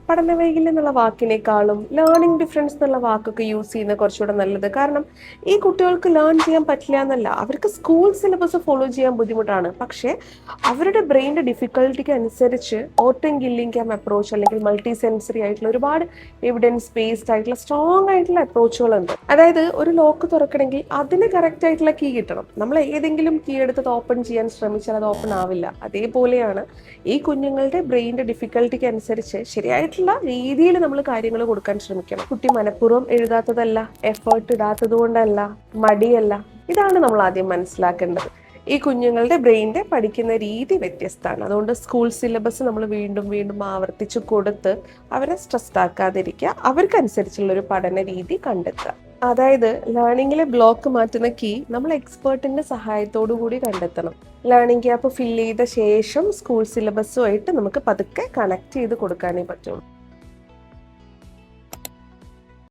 പഠന വൈകല്യം എന്നുള്ള വാക്കിനേക്കാളും ലേണിംഗ് ഡിഫറൻസ് എന്നുള്ള വാക്കൊക്കെ യൂസ് ചെയ്യുന്ന കുറച്ചുകൂടെ നല്ലത്. കാരണം ഈ കുട്ടികൾക്ക് ലേൺ ചെയ്യാൻ പറ്റില്ല എന്നല്ല, അവർക്ക് സ്കൂൾ സിലബസ് ഫോളോ ചെയ്യാൻ ബുദ്ധിമുട്ടാണ്. പക്ഷേ അവരുടെ ബ്രെയിൻ്റെ ഡിഫിക്കൽട്ടിക്ക് അനുസരിച്ച് ഓട്ടൻ ഗില്ലിംഗ്ഹാം അപ്രോച്ച് അല്ലെങ്കിൽ മൾട്ടി സെൻസറി ആയിട്ടുള്ള ഒരുപാട് എവിഡൻസ് ബേസ്ഡ് ആയിട്ടുള്ള സ്ട്രോങ് ആയിട്ടുള്ള അപ്രോച്ചുകളുണ്ട്. അതായത് ഒരു ലോക്ക് തുറക്കണമെങ്കിൽ അതിന് കറക്റ്റ് ആയിട്ടുള്ള കീ കിട്ടണം. നമ്മൾ ഏതെങ്കിലും കീ എടുത്ത് ഓപ്പൺ ചെയ്യാൻ ശ്രമിച്ചാൽ അത് ഓപ്പൺ ആവില്ല. അതേപോലെയാണ് ഈ കുഞ്ഞുങ്ങളുടെ ബ്രെയിൻ്റെ ഡിഫിക്കൽട്ടിക്ക് അനുസരിച്ച് ശരിയായിട്ടുള്ള രീതിയിൽ നമ്മൾ കാര്യങ്ങൾ കൊടുക്കാൻ ശ്രമിക്കണം. കുട്ടി മനഃപൂർവ്വം എഴുതാത്തതല്ല, എഫേർട്ട് ഇടാത്തത് കൊണ്ടല്ല, മടിയല്ല. ഇതാണ് നമ്മൾ ആദ്യം മനസ്സിലാക്കേണ്ടത്. ഈ കുഞ്ഞുങ്ങളുടെ ബ്രെയിൻ്റെ പഠിക്കുന്ന രീതി വ്യത്യസ്തമാണ്. അതുകൊണ്ട് സ്കൂൾ സിലബസ് നമ്മൾ വീണ്ടും വീണ്ടും ആവർത്തിച്ച് കൊടുത്ത് അവരെ സ്ട്രെസ്ഡ് ആക്കാതിരിക്കുക, അവർക്കനുസരിച്ചുള്ളൊരു പഠന രീതി കണ്ടെത്തുക. അതായത് ലേണിങ്ങിലെ ബ്ലോക്ക് മാറ്റുന്ന കീ നമ്മൾ എക്സ്പേർട്ടിന്റെ സഹായത്തോടു കൂടി കണ്ടെത്തണം. ലേണിംഗ് ഗ്യാപ്പ് ഫില്ല് ചെയ്ത ശേഷം സ്കൂൾ സിലബസുമായിട്ട് നമുക്ക് പതുക്കെ കണക്ട് ചെയ്ത് കൊടുക്കാനേ പറ്റുള്ളൂ.